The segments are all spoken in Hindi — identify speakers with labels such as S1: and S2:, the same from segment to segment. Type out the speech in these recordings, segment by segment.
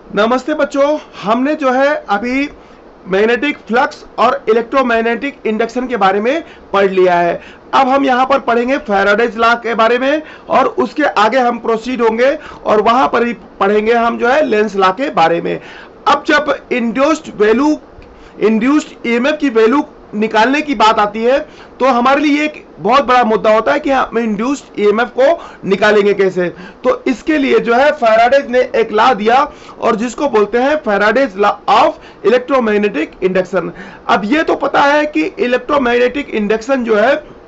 S1: नमस्ते बच्चों, हमने जो है अभी मैग्नेटिक फ्लक्स और इलेक्ट्रोमैग्नेटिक इंडक्शन के बारे में पढ़ लिया है। अब हम यहाँ पर पढ़ेंगे फैराडेज लॉ के बारे में और उसके आगे हम प्रोसीड होंगे और वहां पर ही पढ़ेंगे हम जो है लेंस लॉ के बारे में। अब जब इंड्यूस्ड ईएमएफ की वैल्यू निकालने की बात आती है तो हमारे लिए एक बहुत बड़ा मुद्दा होता है कि हम इंड्यूस्ड ईएमएफ को निकालेंगे कैसे। तो इसके लिए जो है फैराडेज ने एक लॉ दिया और जिसको बोलते हैं Faraday's law of electromagnetic induction. अब ये तो पता है कि इलेक्ट्रोमैग्नेटिक इंडक्शन जो है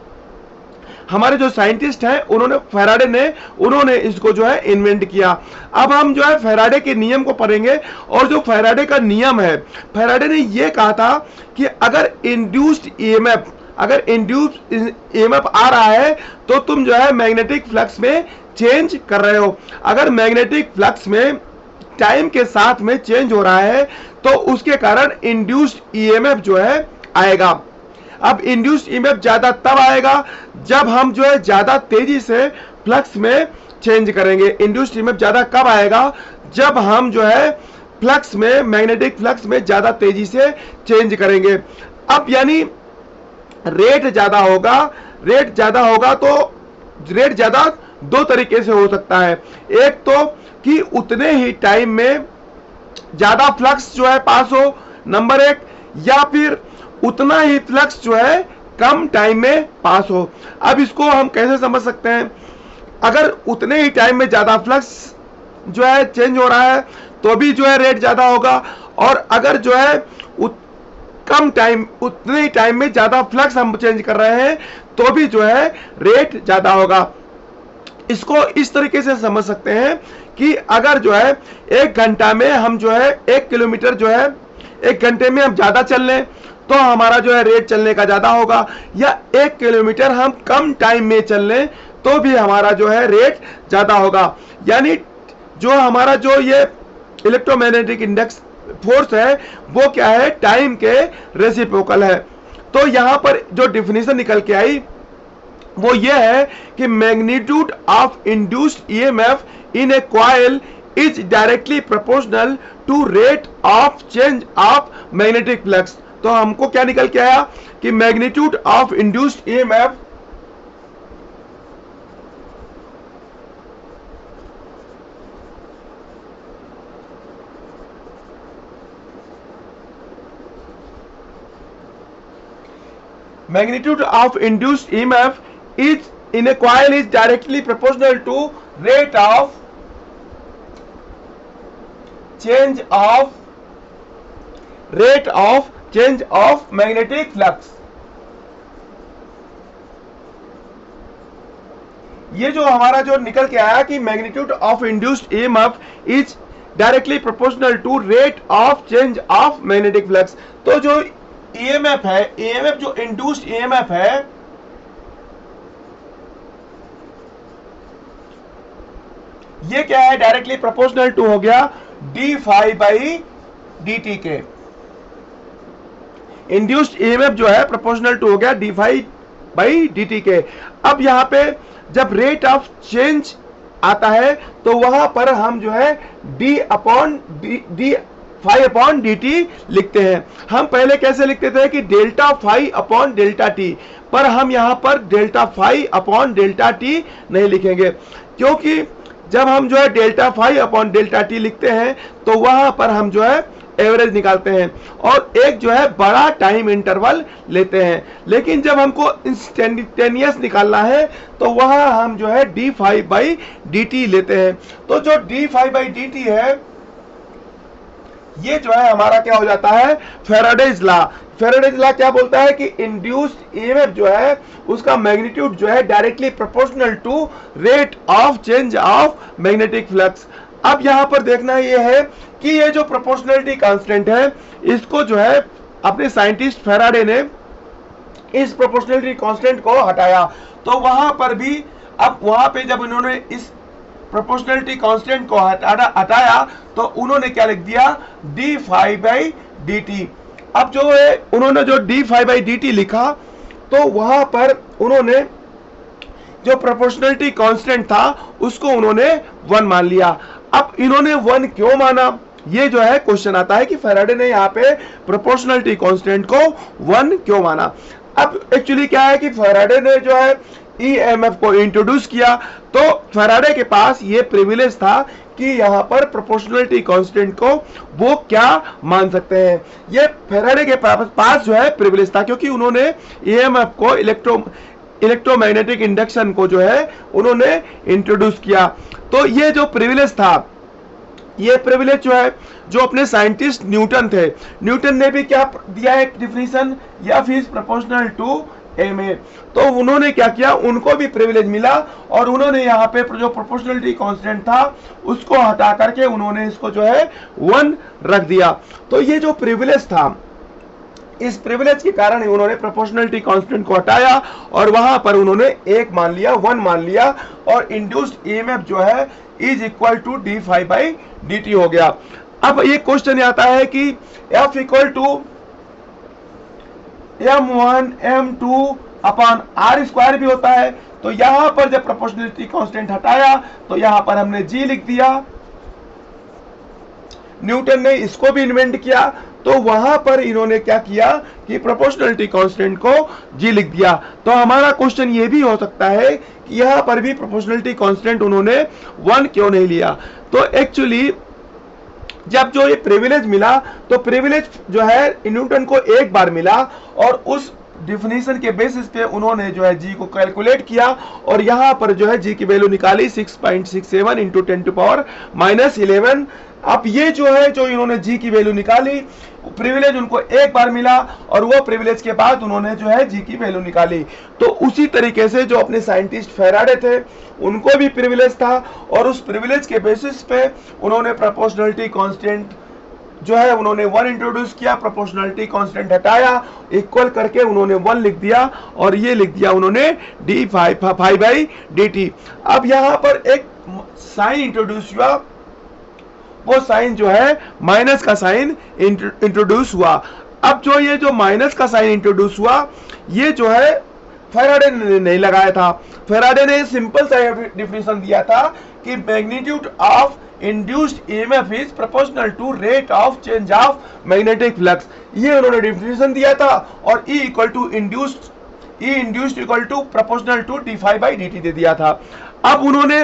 S1: हमारे जो साइंटिस्ट हैं उन्होंने इसको जो है इन्वेंट किया। अब हम जो है फैराडे के नियम को पढ़ेंगे और जो फैराडे का नियम है, फैराडे ने यह कहा था कि अगर इंड्यूस्ड ईएमएफ आ रहा है तो तुम जो है मैग्नेटिक फ्लक्स में चेंज कर रहे हो। अगर मैग्नेटिक फ्लक्स में टाइम के साथ में चेंज हो रहा है तो उसके कारण इंड्यूस्ड ईएमएफ जो है आएगा। अब इंड्यूस्ड ईएमएफ ज्यादा तब आएगा जब हम जो है ज्यादा तेजी से फ्लक्स में चेंज करेंगे। इंड्यूस्ड ईएमएफ ज्यादा कब आएगा? जब हम जो है फ्लक्स में मैग्नेटिक फ्लक्स में ज्यादा तेजी से चेंज करेंगे। अब यानी रेट ज्यादा होगा तो रेट ज्यादा दो तरीके से हो सकता है। एक तो कि उतने ही टाइम में ज्यादा फ्लक्स जो है पास हो, नंबर एक, या फिर उतना ही फ्लक्स जो है कम टाइम में पास हो। अब इसको हम कैसे समझ सकते हैं? अगर उतने ही टाइम में ज्यादा फ्लक्स जो है चेंज हो रहा है तो भी जो है रेट ज्यादा होगा, और अगर जो है उतने ही टाइम में ज्यादा फ्लक्स हम चेंज कर रहे हैं तो भी जो है रेट ज्यादा होगा। इसको इस तरीके से समझ सकते हैं कि अगर जो है 1 घंटा में हम जो है 1 किलोमीटर जो है 1 घंटे में हम ज्यादा चल लें तो हमारा जो है रेट चलने का ज्यादा होगा, या 1 किलोमीटर हम कम टाइम में चल लें तो भी हमारा जो है रेट ज्यादा होगा। यानी जो हमारा जो ये इलेक्ट्रोमैग्नेटिक इंडेक्स फोर्स है वो क्या है? टाइम के रेसिप्रोकल है। तो यहां पर जो डिफिनेशन निकल के आई वो ये है कि magnitude of induced EMF in a coil is directly proportional to rate of change of magnetic flux. तो हमको क्या निकल के आया कि magnitude of induced EMF is in a coil is directly proportional to rate of change of magnetic flux। ये जो हमारा जो निकल के आया कि magnitude of induced EMF is directly proportional to rate of change of magnetic flux. तो जो ईएमएफ है, ईएमएफ जो इंड्यूस्ड ईएमएफ है, ये क्या है? डायरेक्टली प्रोपोर्शनल टू हो गया d phi by d t के। इंड्यूस्ड ईएमएफ जो है प्रोपोर्शनल टू हो गया d phi by d t के। अब यहां पे जब रेट ऑफ चेंज आता है तो वहां पर हम जो है d phi upon d t लिखते हैं। हम पहले कैसे लिखते थे कि delta phi upon delta t, पर हम यहां पर delta phi upon delta t नहीं लिखेंगे, क्योंकि जब हम जो है delta phi upon delta t लिखते हैं तो वहां पर हम जो है एवरेज निकालते हैं और एक जो है बड़ा टाइम इंटरवल लेते हैं। लेकिन जब हमको इंस्टेंटेनियस निकालना है तो वहां हम जो है d phi by d t लेते हैं। तो जो d phi by d t है ये जो है हमारा क्या हो जाता है? Faraday's law. फैराडेज लॉ क्या बोलता है कि इंड्यूस्ड ईएमएफ जो है उसका मैग्नीट्यूड जो है directly proportional to rate of change of magnetic flux. अब यहां पर देखना ये है कि ये जो प्रोपोर्शनलिटी कांस्टेंट है इसको जो है अपने साइंटिस्ट फैराडे ने इस प्रोपोर्शनलिटी कांस्टेंट को हटाया। तो वहां पर भी अब वहां पे जब इन्होंने इस प्रोपोर्शनलिटी कांस्टेंट को हटाया तो उन्होंने क्या लिख दिया? D phi by d t. अब जो है उन्होंने जो d phi by d t लिखा तो वहां पर उन्होंने जो प्रोपोर्शनलिटी कांस्टेंट था उसको उन्होंने 1 मान लिया। अब इन्होंने 1 क्यों माना? ये जो है क्वेश्चन आता है कि फैराडे ने यहाँ पे प्रोपोर्शनलिटी कांस्टेंट को 1 क्यों माना। अब एक्चुअली क्या है कि फैराडे ने जो है ईएमएफ को इंट्रोड्यूस किया, तो फैराडे के पास ये प्रिविलेज था कि यहाँ पर प्रोपोर्शनलिटी कांस्टेंट को वो क्या मान सकते हैं। ये फैराडे के पास जो है प्रिविलेज था, क्योंकि उन्होंने ईएमएफ को इलेक्ट्रोमैग्नेटिक इंडक्शन को जो है उन्होंने इंट्रोड्यूस किया। तो ये जो प्रिविलेज था, ये प्रिविलेज जो है, जो अपने साइंटिस्ट न्यूटन थे, न्यूटन ने भी क्या दिया है definition, F is proportional to M A. तो उन्होंने क्या किया, उनको भी प्रिविलेज मिला और उन्होंने यहाँ पे जो प्रोपोर्शनलिटी कांस्टेंट था उसको हटा करके उन्होंने इसको जो है 1 रख दिया। तो ये जो प्रिविलेज था, इस प्रिविलेज के कारण ही उन्होंने प्रोपोर्शनलिटी कांस्टेंट को हटाया और वहां पर उन्होंने 1 मान लिया और इंड्यूस्ड ईएमएफ जो है इज इक्वल टू d∅dt हो गया। अब ये क्वेश्चन आता है कि F equal to m1 m2 अपॉन r स्क्वायर भी होता है। तो यहां पर जब प्रोपोर्शनलिटी कांस्टेंट हटाया तो यहां पर हमने g लिख दिया, न्यूटन ने इसको भी इन्वेंट किया, तो वहां पर इन्होंने क्या किया कि प्रोपोर्शनलिटी कांस्टेंट को g लिख दिया। तो हमारा क्वेश्चन ये भी हो सकता है कि यहां पर भी प्रोपोर्शनलिटी कांस्टेंट उन्होंने 1 क्यों नहीं लिया। तो एक्चुअली जब जो ये प्रिविलेज मिला, तो प्रिविलेज जो है न्यूटन को एक बार मिला और उस डिफिनीशन के बेसिस पे उन्होंने जो है जी को कैलकुलेट किया और यहाँ पर जो है जी की वैल्यू निकाली 6.67 इंटू 10⁻11। अब ये जो है, जो इन्होंने जी की वैल्यू निकाली, प्रिविलेज उनको एक बार मिला और वो प्रिविलेज के बाद उन्होंने जो है जी की वैल्यू निकाली। तो उसी तरीके से जो अपने साइंटिस्ट फैराडे थे उनको भी प्रिविलेज था और उस प्रिविलेज के बेसिस पे उन्होंने प्रोपोर्शनलिटी कांस्टेंट जो है उन्होंने 1 इंट्रोड्यूस किया, प्रोपोर्शनलिटी कांस्टेंट हटाया, इक्वल करके उन्होंने 1 लिख दिया और ये लिख दिया उन्होंने d∅dt। अब यहाँ पर एक साइन इंट्रोड्यूस हुआ, वो साइन जो है माइनस का साइन इंट्रोड्यूस हुआ। अब जो ये जो माइनस का साइन इंट्रोड्यूस हुआ, ये जो है फैराडे ने नहीं लगाया था। फैराडे ने सिंपल सा डिफिनेशन दिया था कि magnitude of induced EMF is proportional to rate of change of magnetic flux. ये उन्होंने डिफिनेशन दिया था और E equal to induced equal to proportional to d∅dt दे दिया था। अब उन्होंने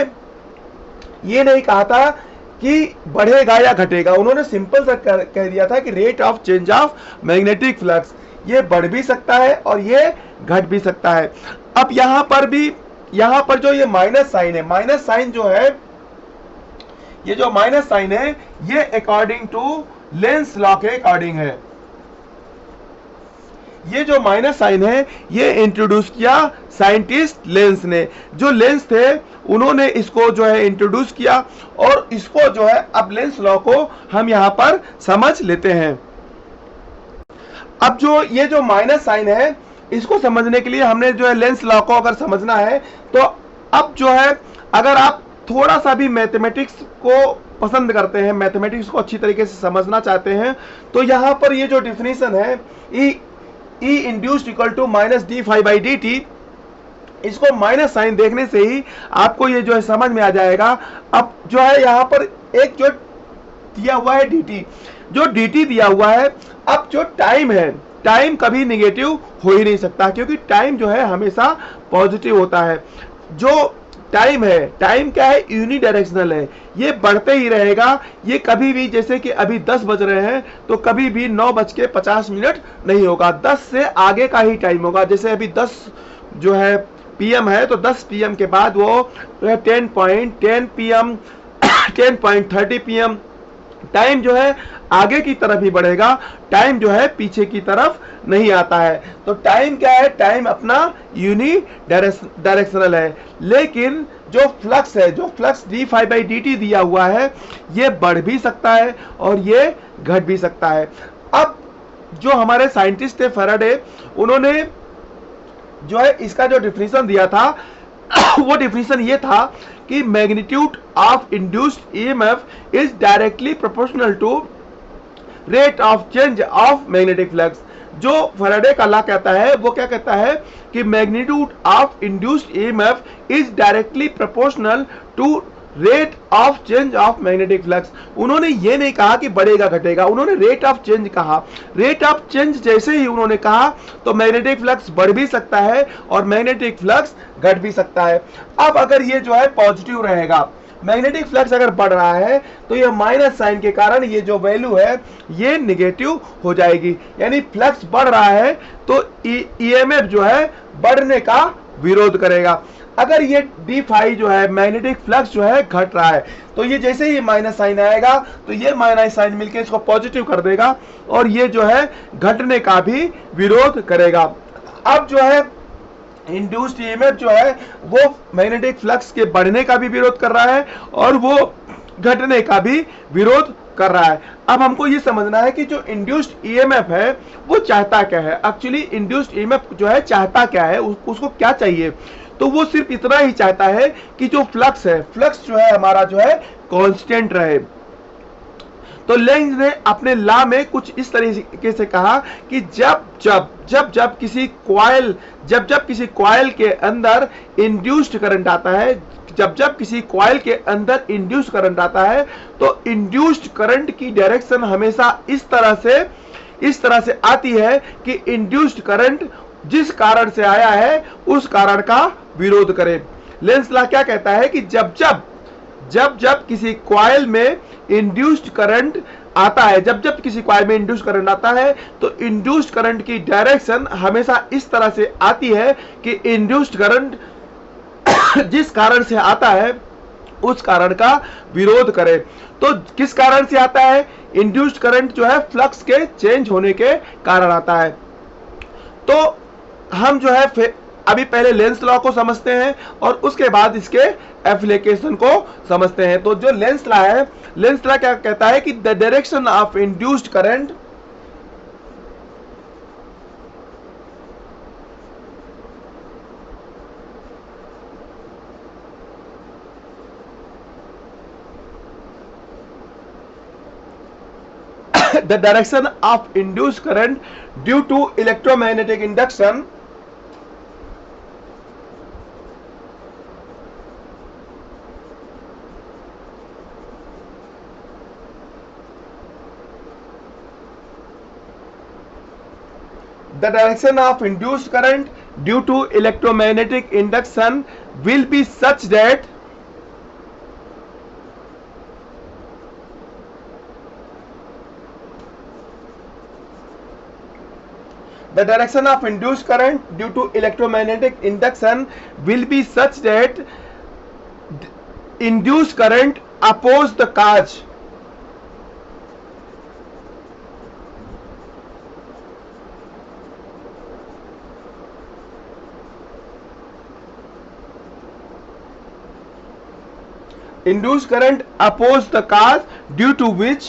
S1: ये नहीं कहा था कि बढ़ेगा या घटेगा, उन्होंने सिंपल सा कह दिया था कि rate of change of magnetic flux, ये बढ़ भी सकता है और ये घट भी सकता है। अब यहां पर भी, यहां पर जो ये माइनस साइन है, माइनस साइन जो है, ये जो माइनस साइन है ये अकॉर्डिंग टू लेंस लॉ के अकॉर्डिंग है। ये जो माइनस साइन है ये इंट्रोड्यूस किया साइंटिस्ट लेंस ने। जो लेंस थे उन्होंने इसको जो है इंट्रोड्यूस किया और इसको जो है, अब लेंस लॉ को हम यहां पर समझ लेते हैं। अब जो ये जो माइनस साइन है इसको समझने के लिए हमने जो है लेंस लॉ को अगर समझना है, तो अब जो है अगर आप थोड़ा सा भी मैथमेटिक्स को पसंद करते हैं, मैथमेटिक्स को अच्छी तरीके से समझना चाहते हैं, तो यहां पर ये जो डिफिनीशन है E induced equal to minus d∅dt, इसको माइनस साइन देखने से ही आपको ये जो है समझ में आ जाएगा। अब जो है यहाँ पर एक जो दिया हुआ है dt, जो dt दिया हुआ है, अब जो टाइम है, टाइम कभी निगेटिव हो ही नहीं सकता क्योंकि टाइम जो है हमेशा पॉजिटिव होता है। जो टाइम है, टाइम क्या है, यूनिडायरेक्शनल है, ये बढ़ते ही रहेगा। ये कभी भी, जैसे कि अभी 10 बज रहे हैं तो कभी भी 9:50 नहीं होगा, 10 से आगे का ही टाइम होगा। जैसे अभी 10 जो है PM है तो 10 PM के बाद वो 10:10 PM 10:30 PM टाइम जो है आगे की तरफ ही बढ़ेगा, टाइम जो है पीछे की तरफ नहीं आता है। तो टाइम क्या है, टाइम अपना यूनिडायरेक्शनल है। लेकिन जो फ्लक्स है, जो फ्लक्स d∅dt दिया हुआ है, ये बढ़ भी सकता है और ये घट भी सकता है। अब जो हमारे साइंटिस्ट थे फैराडे, उन्होंने जो है इसका जो डिफिनीशन दिया था वो डिफिनीशन ये था कि magnitude of induced EMF is directly proportional to rate of change of magnetic flux. जो फैराडे का लॉ कहता है वो क्या कहता है कि magnitude of induced EMF is directly proportional to rate of change of magnetic flux. उन्होंने ये नहीं कहा कि बढ़ेगा घटेगा, उन्होंने रेट ऑफ चेंज कहा। रेट ऑफ चेंज जैसे ही उन्होंने कहा तो मैग्नेटिक फ्लक्स बढ़ भी सकता है और मैग्नेटिक फ्लक्स घट भी सकता है। अब अगर ये जो है पॉजिटिव रहेगा, मैग्नेटिक फ्लक्स अगर बढ़ रहा है तो ये माइनस साइन के कारण ये जो वैल्यू है ये निगेटिव हो जाएगी, यानी फ्लक्स बढ़ रहा है तो ईएमएफ जो है बढ़ने का विरोध करेगा। अगर ये डी फाई जो है मैग्नेटिक फ्लक्स जो है घट रहा है तो ये जैसे ही माइनस साइन आएगा तो ये माइनस साइन मिलके इसको पॉजिटिव कर देगा और ये जो है घटने का भी विरोध करेगा। अब जो है इंड्यूस्ड ईएमएफ जो है वो मैग्नेटिक फ्लक्स के बढ़ने का भी विरोध कर रहा है और वो घटने का भी विरोध कर रहा है। अब हमको ये समझना है कि जो इंड्यूस्ड ईएमएफ है वो चाहता क्या है। एक्चुअली इंड्यूस्ड ईएमएफ जो है चाहता क्या है, उसको क्या चाहिए, तो वो सिर्फ इतना ही चाहता है कि जो फ्लक्स है, फ्लक्स जो है हमारा जो है कांस्टेंट रहे। तो लेंज ने अपने लॉ में कुछ इस तरीके से कहा कि जब किसी कॉइल के अंदर इंड्यूस्ड करंट आता है, जब किसी कॉइल के अंदर इंड्यूस्ड करंट आता है तो इंड्यूस्ड करंट की डायरेक्शन हमेशा इस तरह से आती है कि इंड्यूस्ड करंट जिस कारण से आया है उस कारण का विरोध करे। लेंज लॉ क्या कहता है कि जब किसी कॉइल में इंड्यूस्ड करंट आता है, जब किसी कॉइल में इंड्यूस्ड करंट आता है तो इंड्यूस्ड करंट की डायरेक्शन हमेशा इस तरह से आती है कि इंड्यूस्ड करंट जिस कारण से आता है उस कारण का विरोध करे। तो किस कारण से आता है? इंड्यूस्ड करंट जो है फ्लक्स के चेंज होने के कारण आता है। तो हम जो है अभी पहले लेंस लॉ को समझते हैं और उसके बाद इसके एप्लीकेशन को समझते हैं। तो जो लेंस लॉ है, लेंस लॉ क्या कहता है कि the direction of induced current the direction of induced current due to electromagnetic induction will be such that the direction of induced current due to electromagnetic induction will be such that induced current oppose the cause induced current oppose the cause due to which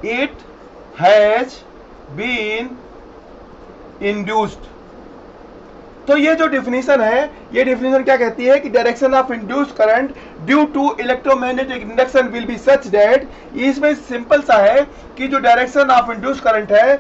S1: it has been induced। तो ये जो डिफिनीशन है, ये डिफिनीशन क्या कहती है कि direction of induced current due to electromagnetic induction will be such that, इसमें सिंपल सा है कि जो डायरेक्शन ऑफ इंड्यूस्ड करंट है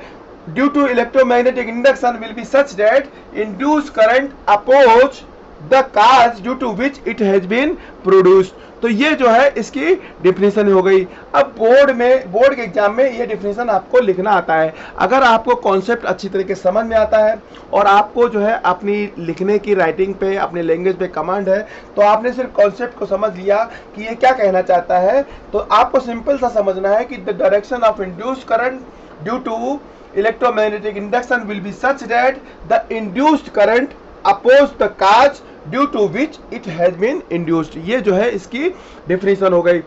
S1: due to electromagnetic induction will be such that induced current oppose the cause due to which it has been produced. तो ये जो है इसकी डिफिनीशन हो गई। अब बोर्ड के एग्जाम में ये डिफिनीशन आपको लिखना आता है। अगर आपको कॉन्सेप्ट अच्छी तरीके से समझ में आता है और आपको जो है अपनी लिखने की राइटिंग पे, अपने लैंग्वेज पे कमांड है, तो आपने सिर्फ कॉन्सेप्ट को समझ लिया कि ये क्या कहना चाहता है, तो आपको सिंपल सा समझना है कि the direction of induced current due to electromagnetic induction will be such that the induced current oppose the cause due to which it has been induced. ये जो है इसकी डिफिनीशन हो गई।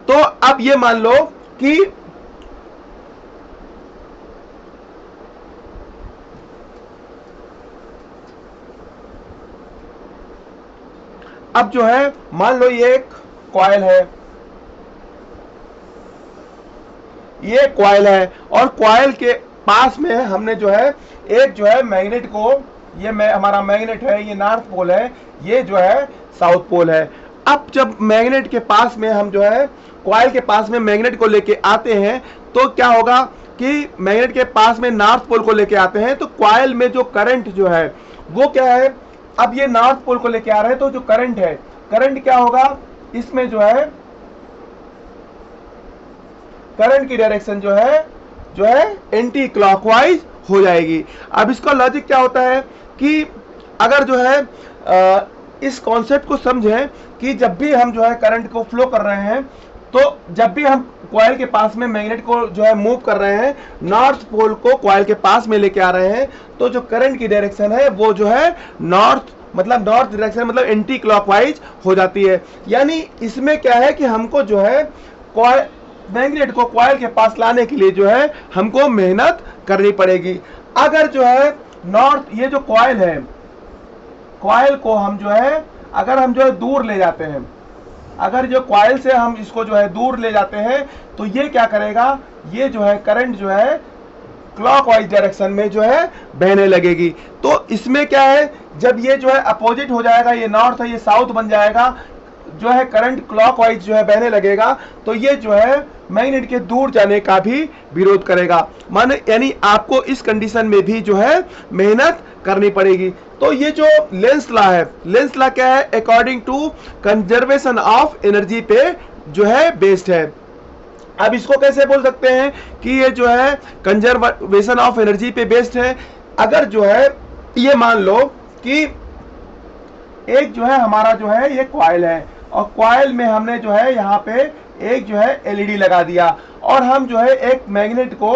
S1: तो अब ये मान लो कि अब जो है मान लो ये एक कॉइल है, ये कॉइल है और कॉइल के पास में हमने जो है एक जो है मैग्नेट को, ये हमारा मैग्नेट है, ये नॉर्थ पोल है, ये जो है साउथ पोल है। अब जब मैग्नेट के पास में हम जो है कॉइल के पास में मैग्नेट को लेके आते हैं तो क्या होगा कि मैग्नेट के पास में नॉर्थ पोल को लेके आते हैं तो कॉइल में जो करंट जो है वो क्या है, अब ये नॉर्थ पोल को लेके आ रहे हैं, तो जो करंट है, करंट क्या होगा इसमें जो है, करंट की डायरेक्शन जो है एंटी क्लॉकवाइज हो जाएगी। अब इसका लॉजिक क्या होता है कि अगर जो है इस कॉन्सेप्ट को समझें कि जब भी हम जो है करंट को फ्लो कर रहे हैं, तो जब भी हम कॉइल के पास में मैग्नेट को जो है मूव कर रहे हैं, नॉर्थ पोल को कॉइल के पास में लेके आ रहे हैं, तो जो करंट की डायरेक्शन है वो जो है नॉर्थ डायरेक्शन मतलब एंटी क्लॉकवाइज हो जाती है। यानी इसमें क्या है कि हमको जो है मैग्नेट को कॉइल के पास लाने के लिए जो है हमको मेहनत करनी पड़ेगी। अगर जो है ये जो कॉइल है, कॉइल को हम जो है अगर हम जो है दूर ले जाते हैं, अगर जो कॉइल से हम इसको जो है दूर ले जाते हैं, तो ये क्या करेगा, ये जो है करंट जो है क्लॉकवाइज डायरेक्शन में जो है बहने लगेगी। तो इसमें क्या है, जब ये जो है अपोजिट हो जाएगा, ये नॉर्थ है ये साउथ बन जाएगा, जो है करंट क्लॉकवाइज जो है बहने लगेगा, तो ये जो है मैग्नेट के दूर जाने का भी विरोध करेगा। माने यानी आपको इस कंडीशन में भी जो है मेहनत करनी पड़ेगी। तो ये जो लेंस लॉ है, लेंस लॉ क्या है, according to conservation of energy पे जो है बेस्ड है। अब इसको कैसे बोल सकते हैं कि ये जो है कंजर्वेशन ऑफ एनर्जी पे बेस्ड है। अगर जो है ये मान लो कि एक जो है हमारा जो है ये कॉइल है, और कॉइल में हमने जो है यहाँ पे एक जो है एलईडी लगा दिया, और हम जो है एक मैग्नेट को,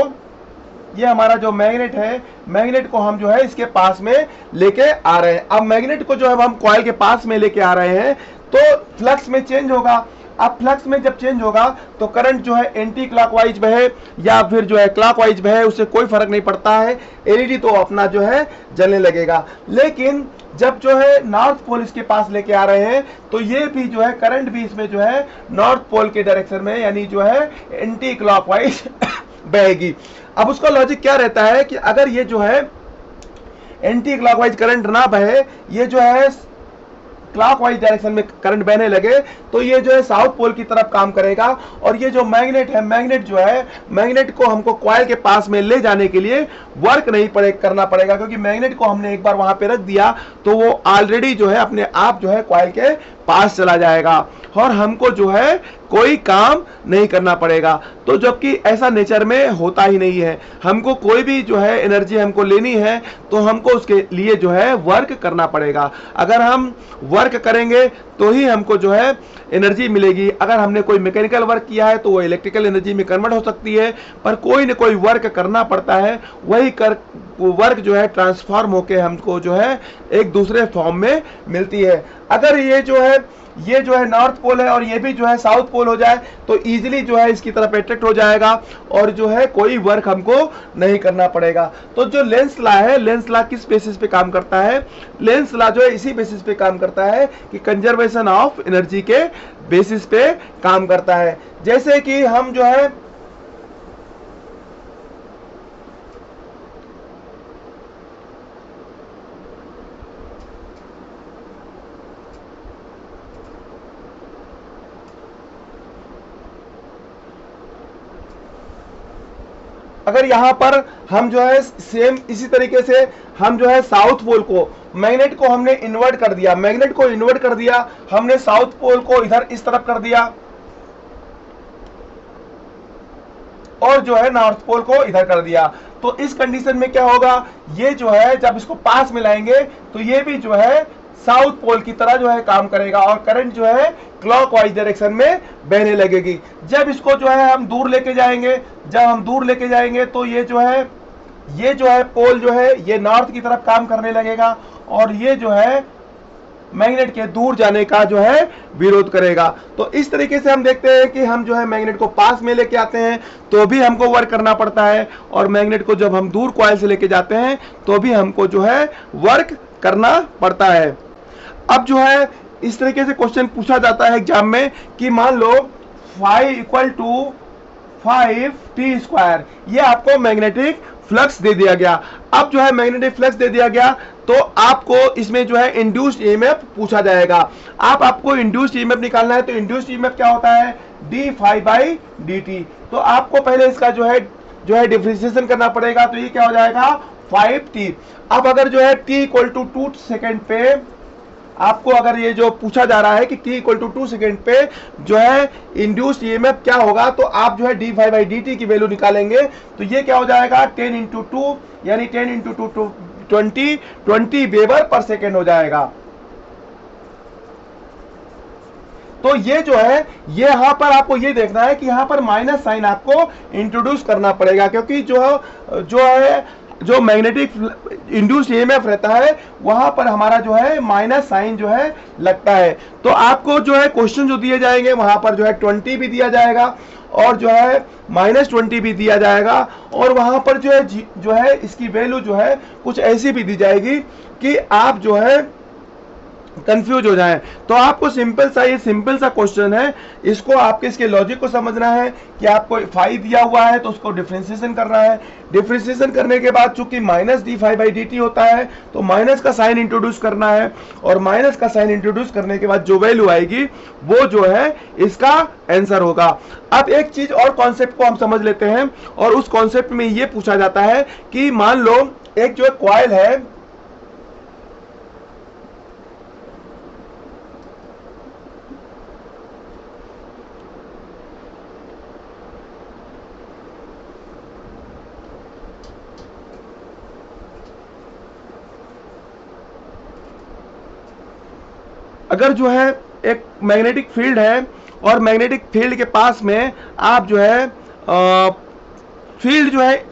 S1: ये हमारा जो मैग्नेट है, मैग्नेट को हम जो है इसके पास में लेके आ रहे हैं। अब मैग्नेट को जो है हम कॉइल के पास में लेके आ रहे हैं, तो फ्लक्स में चेंज होगा। अब फ्लक्स में जब चेंज होगा तो करंट जो है एंटी क्लॉकवाइज बहे या फिर जो है क्लॉकवाइज बहे, उससे कोई फर्क नहीं पड़ता है, एलईडी तो अपना जो है जलने लगेगा। लेकिन जब जो है नॉर्थ पोल इसके पास लेके आ रहे हैं, तो ये भी जो है करंट भी इसमें जो है नॉर्थ पोल के डायरेक्शन में यानी जो है एंटी क्लॉकवाइज बहेगी। अब उसका लॉजिक क्या रहता है कि अगर ये जो है एंटी क्लॉकवाइज करंट ना बहे, ये जो है क्लॉकवाइज डायरेक्शन में करंट बहने लगे, तो ये जो है साउथ पोल की तरफ काम करेगा, और ये जो मैग्नेट है, मैग्नेट जो है, मैग्नेट को हमको कॉइल के पास में ले जाने के लिए वर्क नहीं करना पड़ेगा, क्योंकि मैग्नेट को हमने एक बार वहां पे रख दिया तो वो ऑलरेडी जो है अपने आप जो है कॉइल के पास चला जाएगा, और हमको जो है कोई काम नहीं करना पड़ेगा। तो जबकि ऐसा नेचर में होता ही नहीं है, हमको कोई भी जो है एनर्जी हमको लेनी है तो हमको उसके लिए जो है वर्क करना पड़ेगा। अगर हम वर्क करेंगे तो ही हमको जो है एनर्जी मिलेगी। अगर हमने कोई मैकेनिकल वर्क किया है तो वो इलेक्ट्रिकल एनर्जी में कन्वर्ट हो सकती है, पर कोई न कोई वर्क करना पड़ता है, वही वर्क जो है ट्रांसफॉर्म होके हमको जो है एक दूसरे फॉर्म में मिलती है। अगर ये जो है नॉर्थ पोल है और ये भी जो है साउथ पोल हो जाए, तो इजीली जो है इसकी तरफ अट्रैक्ट हो जाएगा, और जो है कोई वर्क हमको नहीं करना पड़ेगा। तो जो लेंस लॉ है, लेंस लॉ किस बेसिस पे काम करता है, लेंस लॉ जो है इसी बेसिस पे काम करता है कि कंजर्वेशन ऑफ एनर्जी के बेसिस पे काम करता है। जैसे कि हम जो है अगर यहां पर हम जो है सेम इसी तरीके से हम जो है साउथ पोल को, मैग्नेट को हमने इन्वर्ट कर दिया, मैग्नेट को इन्वर्ट कर दिया, हमने साउथ पोल को इधर इस तरफ कर दिया, और जो है नॉर्थ पोल को इधर कर दिया। तो इस कंडीशन में क्या होगा, ये जो है जब इसको पास मिलाएंगे तो ये भी जो है साउथ पोल की तरह जो है काम करेगा, और करंट जो है क्लॉकवाइज डायरेक्शन में बहने लगेगी। जब इसको जो है हम दूर लेके जाएंगे, जब हम दूर लेके जाएंगे तो ये जो है पोल जो है ये नॉर्थ की तरफ काम करने लगेगा, और ये जो है मैग्नेट के दूर जाने का जो है विरोध करेगा। तो इस तरीके से हम देखते हैं कि हम जो है मैग्नेट को पास में लेके आते हैं तो भी हमको वर्क करना पड़ता है, और मैग्नेट को जब हम दूर कॉइल से लेके जाते हैं तो भी हमको जो है वर्क करना पड़ता है। अब जो है इस तरीके से क्वेश्चन पूछा जाता है एग्जाम में कि मान लो phi इक्वल टू 5t², ये आपको मैग्नेटिक फ्लक्स दे दिया गया। अब जो है मैग्नेटिक फ्लक्स दे दिया गया तो आपको इसमें जो है इंड्यूस्ड ईएमएफ पूछा जाएगा। आपको इंड्यूस्ड ईएमएफ निकालना है, तो इंड्यूस्ड ईएमएफ क्या होता है, d∅dt। तो आपको पहले इसका जो है डिफरेंशिएशन करना पड़ेगा, तो ये क्या हो जाएगा 5t। अब अगर जो है t इक्वल टू 2 सेकेंड पे आपको अगर ये जो पूछा जा रहा है कि t इक्वल टू 2 सेकेंड पे जो है इंड्यूस्ड ईएमएफ क्या होगा, तो आप जो है d∅dt की वैल्यू निकालेंगे। तो ये क्या हो जाएगा 10 इंटू 2 यानी 10 इंटू 2 20 वेबर पर सेकेंड हो जाएगा। तो ये जो है ये यहां पर आपको ये देखना है कि यहां पर माइनस साइन आपको इंट्रोड्यूस करना पड़ेगा, क्योंकि जो मैग्नेटिक इंड्यूस्ड ईएमएफ रहता है वहां पर हमारा जो है माइनस साइन जो है लगता है। तो आपको जो है क्वेश्चन जो दिए जाएंगे वहां पर जो है 20 भी दिया जाएगा और जो है -20 भी दिया जाएगा, और वहां पर जो है इसकी वैल्यू जो है कुछ ऐसी भी दी जाएगी कि आप जो है कंफ्यूज हो जाएं। तो आपको ये सिंपल सा क्वेश्चन है, इसको आपके इसके लॉजिक को समझना है कि आपको फाई दिया हुआ है तो उसको डिफरेंशिएशन करना है। डिफरेंशिएशन करने के बाद चूंकि माइनस d∅dt होता है तो माइनस का साइन इंट्रोड्यूस करना है, और माइनस का साइन इंट्रोड्यूस करने के बाद जो वैल्यू आएगी वो जो है इसका आंसर होगा। अब एक चीज और कॉन्सेप्ट को हम समझ लेते हैं, और उस कॉन्सेप्ट में ये पूछा जाता है कि मान लो एक जो कॉइल है, अगर जो है एक मैग्नेटिक फील्ड है और मैग्नेटिक फील्ड के पास में आप जो है फील्ड जो है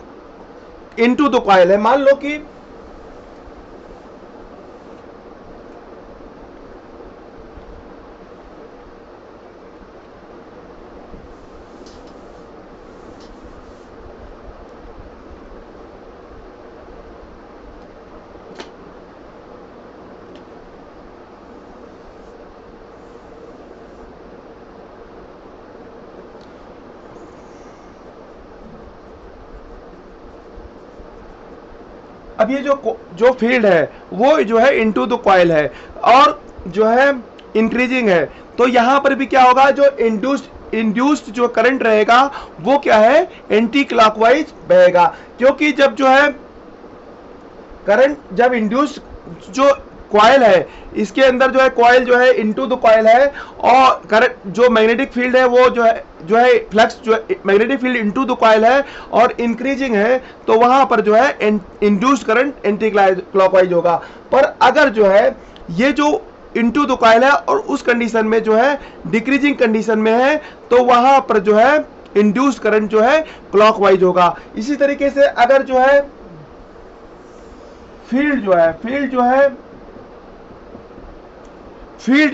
S1: इनटू द कॉइल है, मान लो कि अब ये जो फील्ड है वो जो है इनटू द कॉइल है और जो है इंक्रीजिंग है, तो यहां पर भी क्या होगा, जो इंड्यूस्ड जो करंट रहेगा वो क्या है एंटी क्लॉकवाइज बहेगा, क्योंकि जब जो है करंट जब इंड्यूस्ड जो कॉइल है इसके अंदर जो है कॉइल जो है इनटू द कॉइल है, और करंट जो मैग्नेटिक फील्ड है वो जो है फ्लक्स जो magnetic field into the coil है और इंक्रीजिंग है, तो वहां पर जो है इंड्यूस्ड करंट एंटी क्लॉकवाइज होगा। पर अगर जो है ये जो इनटू द कॉइल है और उस कंडीशन में जो है डिक्रीजिंग कंडीशन में है, तो वहां पर जो है इंड्यूस्ड करंट जो है क्लॉकवाइज होगा। इसी तरीके से अगर जो है फील्ड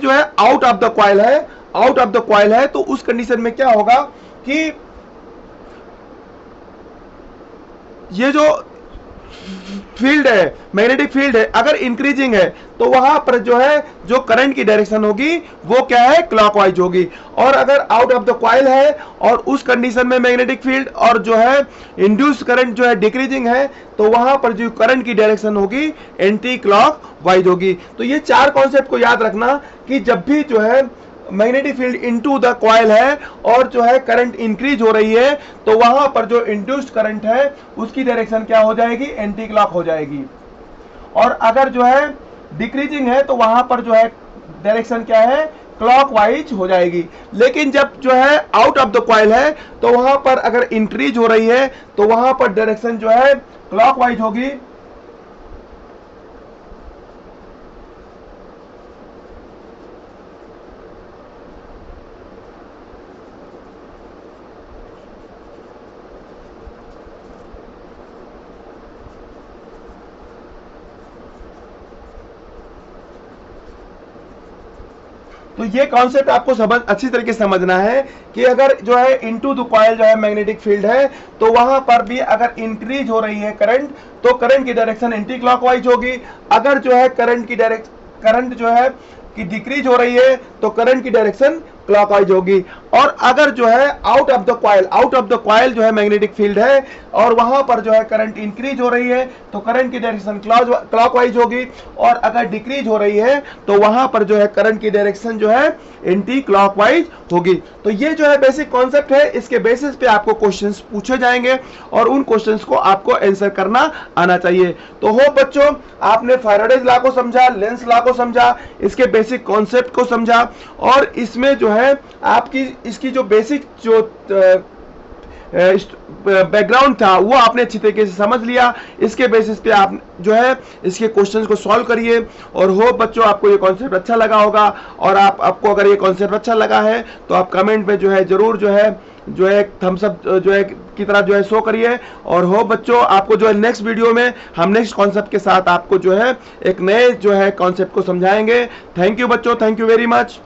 S1: जो है आउट ऑफ द कॉइल है, तो उस कंडीशन में क्या होगा कि ये जो फील्ड है मैग्नेटिक फील्ड है अगर इंक्रीजिंग है तो वहां पर जो है जो करंट की डायरेक्शन होगी वो क्या है क्लॉकवाइज होगी, और अगर आउट ऑफ द कॉइल है और उस कंडीशन में मैग्नेटिक फील्ड और जो है इंड्यूस्ड करंट जो है डिक्रीजिंग है, तो वहां पर जो करंट की डायरेक्शन होगी एंटी क्लॉकवाइज होगी। तो ये चार कॉन्सेप्ट को याद रखना कि जब भी जो है magnetic field into the coil है और जो है करंट इंक्रीज हो रही है, तो वहां पर जो इंड्यूस्ड करंट है उसकी डायरेक्शन क्या हो जाएगी एंटी क्लॉक हो जाएगी, और अगर जो है डिक्रीजिंग है तो वहां पर जो है डायरेक्शन क्या है क्लॉकवाइज हो जाएगी। लेकिन जब जो है आउट ऑफ द कॉइल है तो वहां पर अगर इंक्रीज हो रही है तो वहां पर डायरेक्शन जो है क्लॉकवाइज होगी, तो ये कॉन्सेप्ट आपको अच्छी तरीके से समझना है कि अगर जो है इनटू द कॉइल जो है मैग्नेटिक फील्ड है तो वहां पर भी अगर इंक्रीज हो रही है करंट तो करंट की डायरेक्शन एंटी क्लॉकवाइज होगी, अगर जो है करंट जो है कि डिक्रीज हो रही है तो करंट की डायरेक्शन क्लॉकवाइज होगी। और अगर जो है आउट ऑफ द कॉइल जो है मैग्नेटिक फील्ड है और वहां पर जो है करंट इंक्रीज हो रही है तो करंट की डायरेक्शन क्लॉकवाइज होगी, और अगर डिक्रीज हो रही है तो वहां पर जो है करंट की डायरेक्शन जो है एंटी क्लॉकवाइज होगी। तो ये जो है बेसिक कॉन्सेप्ट है, इसके बेसिस पे आपको क्वेश्चंस पूछे जाएंगे और उन क्वेश्चंस को आपको आंसर करना आना चाहिए। तो हो बच्चों, आपने फैराडेज लॉ को समझा, लेंस लॉ को समझा, इसके बेसिक कॉन्सेप्ट को समझा, और इसमें जो है आपकी इसकी जो बेसिक जो बैकग्राउंड था वो आपने अच्छी तरीके से समझ लिया। इसके बेसिस पे आप जो है इसके क्वेश्चंस को सॉल्व करिए। और हो बच्चों, आपको ये कॉन्सेप्ट अच्छा लगा होगा, और आपको अगर ये कॉन्सेप्ट अच्छा लगा है तो आप कमेंट में जो है जरूर जो है थम्स अप जो है की तरह जो है शो करिए। और हो बच्चों, आपको जो है नेक्स्ट वीडियो में हम नेक्स्ट कॉन्सेप्ट के साथ आपको जो है एक नए जो है कॉन्सेप्ट को समझाएंगे। थैंक यू बच्चों, थैंक यू वेरी मच।